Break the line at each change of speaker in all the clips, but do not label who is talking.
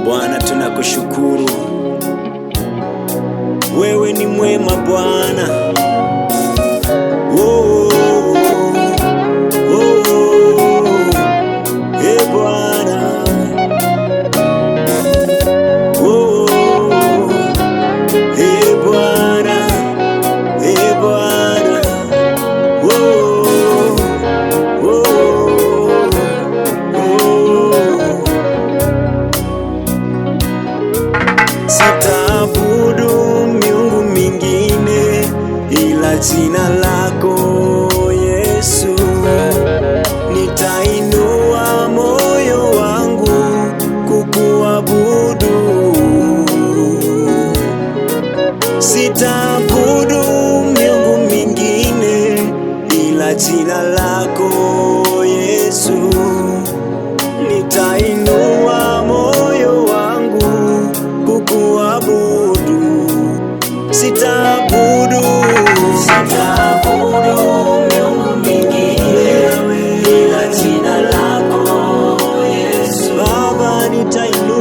Bwana, tunakushukuru, wewe ni mwema Bwana. Oh, oh, oh, Bwana. Oh, Bwana, Bwana. Oh, oh, oh. Sitaabudu miungu mingine ila jina lako Yesu. Nitainua moyo wangu kukuabudu. Sitaabudu miungu mingine ila jina lako Yesu. Nitainua moyo wangu kukuabudu. Sitaabudu miungu mingine ila jina lako Yesu. Baba, nitainua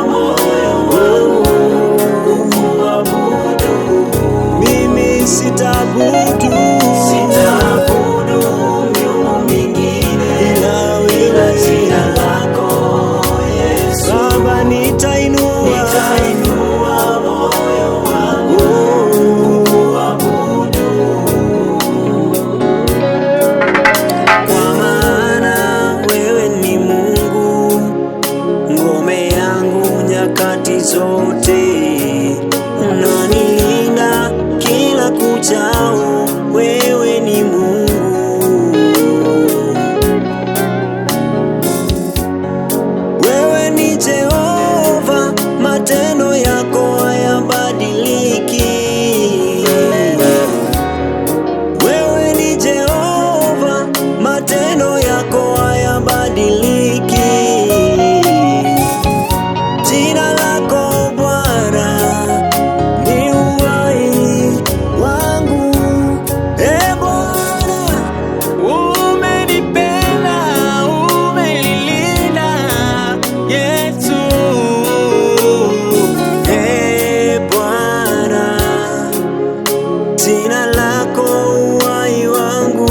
moyo wangu kukuabudu. Mimi sitaabudu miungu mingine ila jina lako Yesu. Baba, nitainua moyo wangu kukuabudu. Kwa maana wewe ni Mungu, ngome yangu nyakati zote. Unanilinda kila kuchao, wewe ni Mungu. Wewe ni Jehova, matendo yako hayabadiliki. Wewe ni Jehova, matendo yako hayabadiliki. Jina lako Bwana ni uhai wangu. Bwana, umenipenda, umenilinda Yesu. Bwana, jina lako uhai wangu.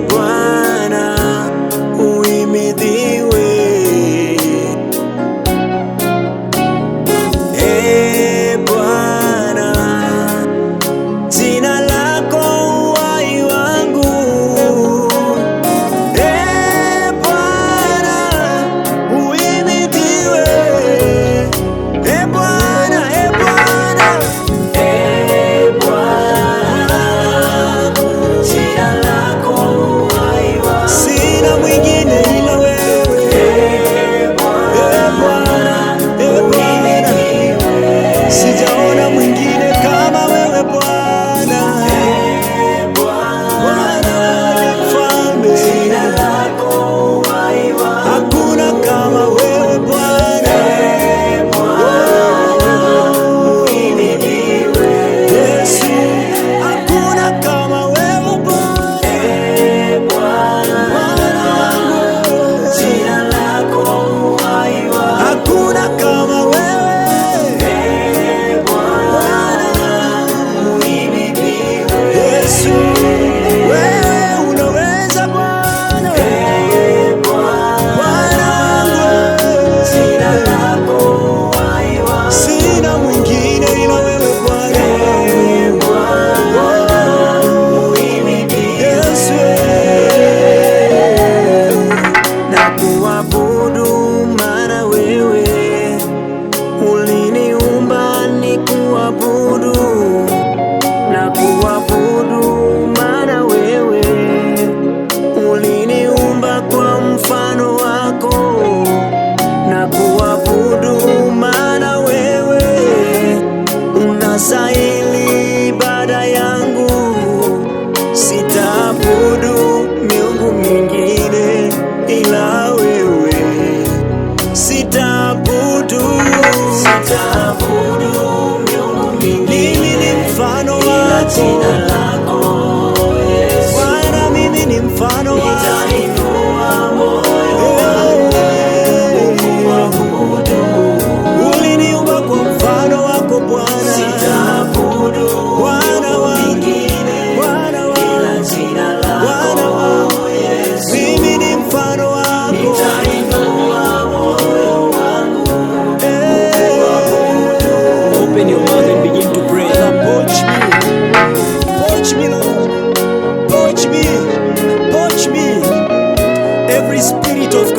Bwana, uhimidiwe. Bwana, jina lako uhai wangu. Bwana, uhimidiwe. Bwana, jina lako uhai wangu. Sina mwingine ila wewe. Bwana, sijaona mwingine kama wewe Bwana. Bwana ni mfalme, hakuna kama wewe Bwana. Yesu, hakuna kama wewe Bwana. Hakuna kama wewe. Yesu, wewe unaweza Bwana. Bwana wangu, sina mwingine ila wewe Bwana. Yesu, nakuabudu maana wewe uliniumba nikuabudu. Nakuabudu maana wewe uliniumba kwa mfano wako. Nakuabudu maana wewe unastahili ibada yangu. Sitaabudu miungu mingine ila wewe. Sitaabudu miungu mingine. Mimi ni mfano wako Bwana, mimi ni mfano wako.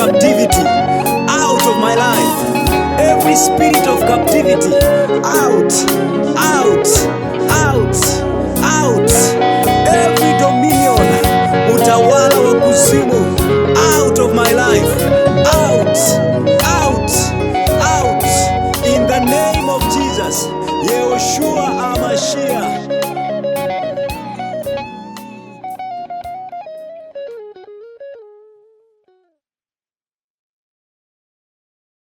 captivity out of my life. Every spirit of captivity out, out.